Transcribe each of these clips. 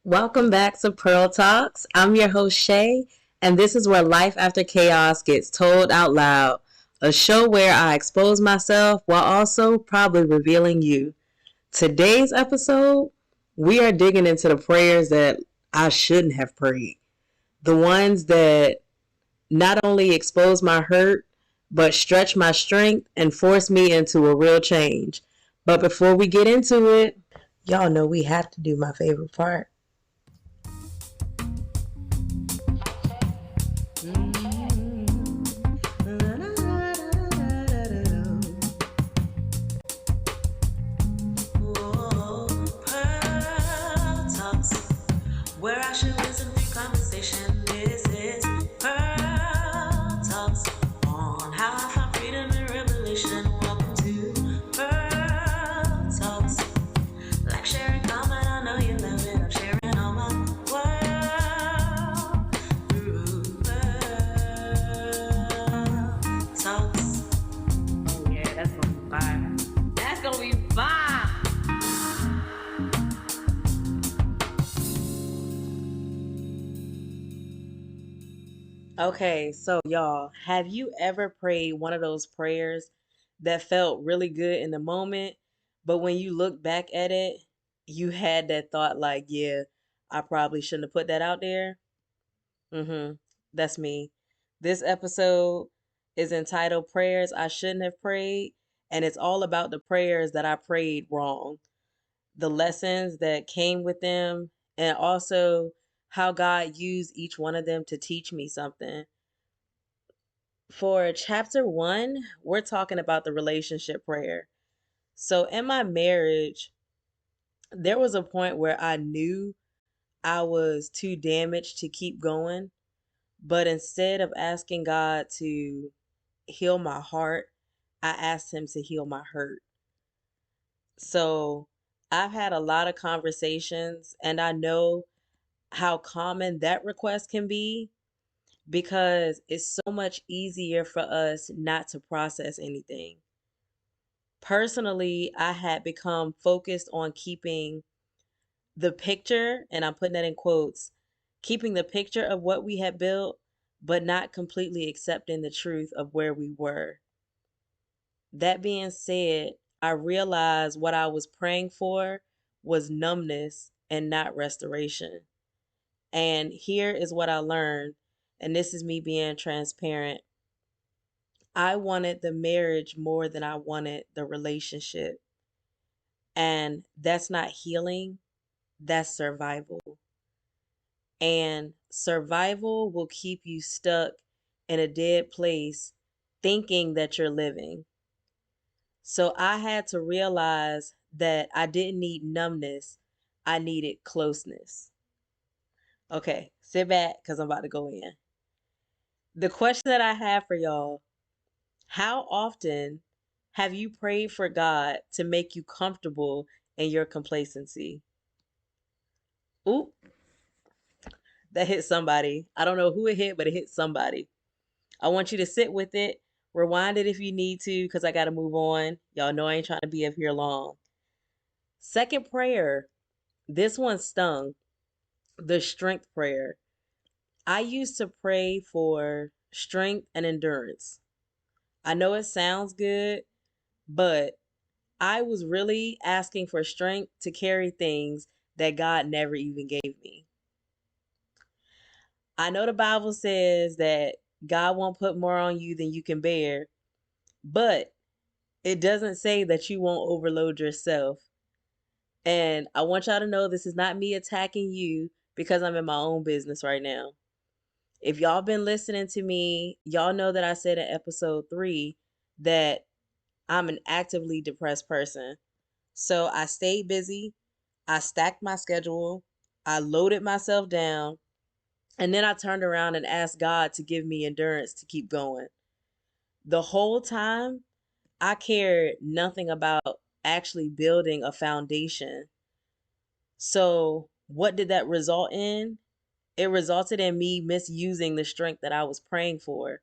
Welcome back to Pearl Talks. I'm your host, Shay, and this is where life after chaos gets told out loud. A show where I expose myself while also probably revealing you. Today's episode, we are digging into the prayers that I shouldn't have prayed. The ones that not only expose my hurt, but stretch my strength and force me into a real change. But before we get into it, y'all know we have to do my favorite part. Where I should listen to conversation. This is Pearl Talks on how I find freedom and revelation. Welcome to Pearl Talks. Like, share, and comment. I know you love it. I'm sharing all my world through Pearl Talks. Oh yeah, that's gonna be fire. That's gonna be fire. Okay, so y'all, have you ever prayed one of those prayers that felt really good in the moment, but when you look back at it, you had that thought like, yeah, I probably shouldn't have put that out there? Mm-hmm. That's me. This episode is entitled Prayers I Shouldn't Have Prayed, and it's all about the prayers that I prayed wrong, the lessons that came with them, and also how God used each one of them to teach me something. For chapter 1, we're talking about the relationship prayer. So, in my marriage, there was a point where I knew I was too damaged to keep going. But instead of asking God to heal my heart, I asked Him to heal my hurt. So, I've had a lot of conversations, and I know how common that request can be because it's so much easier for us not to process anything. Personally, I had become focused on keeping the picture, and I'm putting that in quotes, keeping the picture of what we had built, but not completely accepting the truth of where we were. That being said, I realized what I was praying for was numbness and not restoration. And here is what I learned, and this is me being transparent. I wanted the marriage more than I wanted the relationship. And that's not healing, that's survival. And survival will keep you stuck in a dead place thinking that you're living. So I had to realize that I didn't need numbness, I needed closeness. Okay, sit back because I'm about to go in. The question that I have for y'all: how often have you prayed for God to make you comfortable in your complacency? Oop, that hit somebody. I don't know who it hit, but it hit somebody. I want you to sit with it, rewind it if you need to, because I got to move on. Y'all know I ain't trying to be up here long. Second prayer. This one stung. The strength prayer. I used to pray for strength and endurance. I know it sounds good, but I was really asking for strength to carry things that God never even gave me. I know the Bible says that God won't put more on you than you can bear, but it doesn't say that you won't overload yourself. And I want y'all to know this is not me attacking you because I'm in my own business right now. If y'all been listening to me, y'all know that I said in episode 3 that I'm an actively depressed person. So I stayed busy, I stacked my schedule, I loaded myself down, and then I turned around and asked God to give me endurance to keep going. The whole time, I cared nothing about actually building a foundation. So, what did that result in? It resulted in me misusing the strength that I was praying for.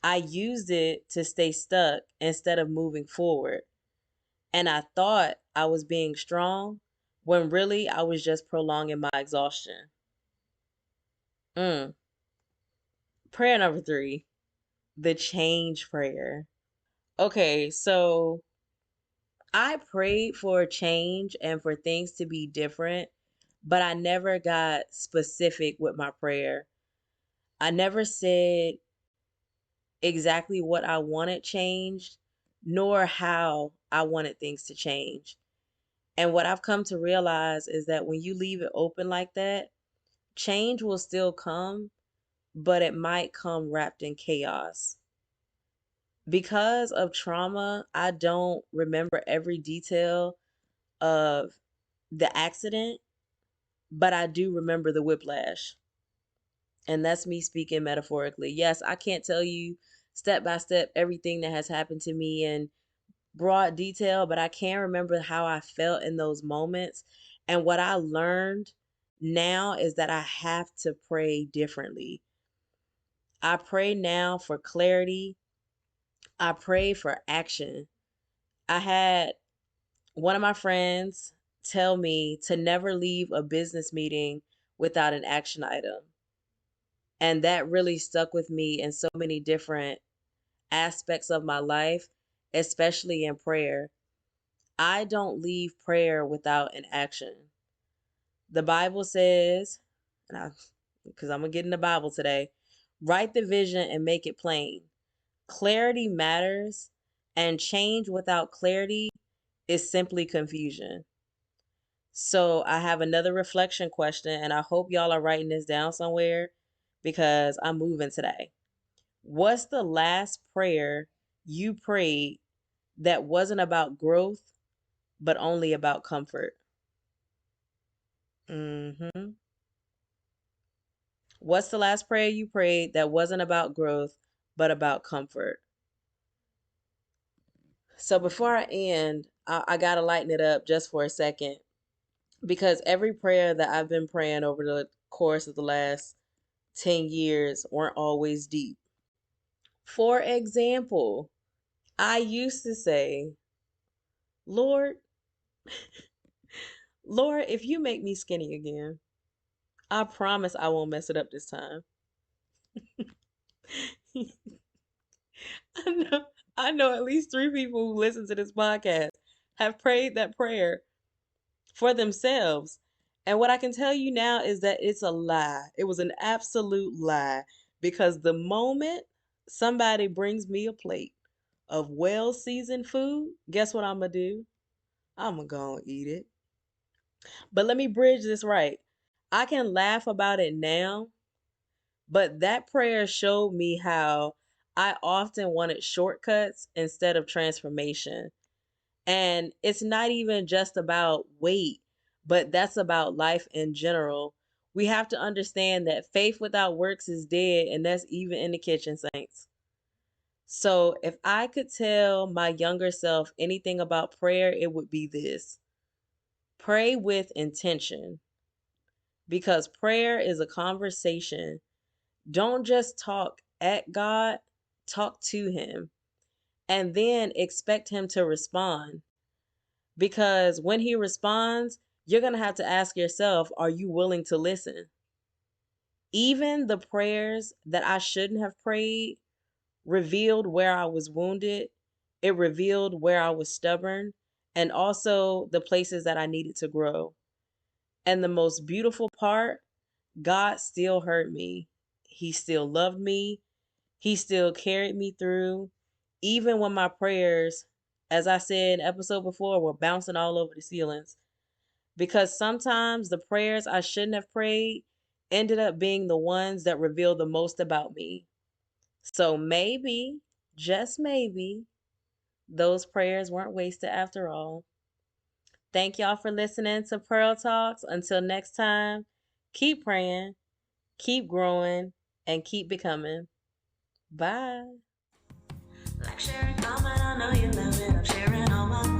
I used it to stay stuck instead of moving forward. And I thought I was being strong, when really I was just prolonging my exhaustion. Mm. Prayer number 3, the change prayer. Okay, so I prayed for change and for things to be different, but I never got specific with my prayer. I never said exactly what I wanted changed, nor how I wanted things to change. And what I've come to realize is that when you leave it open like that, change will still come, but it might come wrapped in chaos. Because of trauma, I don't remember every detail of the accident, but I do remember the whiplash. And that's me speaking metaphorically. Yes, I can't tell you step by step everything that has happened to me in broad detail, but I can remember how I felt in those moments. And what I learned now is that I have to pray differently. I pray now for clarity. I pray for action. I had one of my friends tell me to never leave a business meeting without an action item. And that really stuck with me in so many different aspects of my life, especially in prayer. I don't leave prayer without an action. The Bible says, because I'm going to get in the Bible today, write the vision and make it plain. Clarity matters, and change without clarity is simply confusion. So I have another reflection question, and I hope y'all are writing this down somewhere because I'm moving today. What's the last prayer you prayed that wasn't about growth, but only about comfort? hmm What's the last prayer you prayed that wasn't about growth, but about comfort? So before I end, I got to lighten it up just for a second because every prayer that I've been praying over the course of the last 10 years weren't always deep. For example, I used to say, Lord, Lord, if you make me skinny again, I promise I won't mess it up this time. I know, I know at least 3 people who listen to this podcast have prayed that prayer for themselves. And what I can tell you now is that it's a lie. It was an absolute lie because the moment somebody brings me a plate of well seasoned food, guess what I'm going to do? I'm going to go and eat it. But let me bridge this right. I can laugh about it now, but that prayer showed me how I often wanted shortcuts instead of transformation. And it's not even just about weight, but that's about life in general. We have to understand that faith without works is dead, and that's even in the kitchen, saints. So if I could tell my younger self anything about prayer, it would be this: pray with intention, because prayer is a conversation. Don't just talk at God, talk to Him, and then expect Him to respond. Because when He responds, you're going to have to ask yourself, are you willing to listen? Even the prayers that I shouldn't have prayed revealed where I was wounded, it revealed where I was stubborn, and also the places that I needed to grow. And the most beautiful part, God still heard me. He still loved me. He still carried me through, even when my prayers, as I said in episode before, were bouncing all over the ceilings. Because sometimes the prayers I shouldn't have prayed ended up being the ones that revealed the most about me. So maybe, just maybe, those prayers weren't wasted after all. Thank y'all for listening to Pearl Talks. Until next time, keep praying, keep growing, and keep becoming. Bye. Like, share, and comment, I know you love it. I'm sharing all my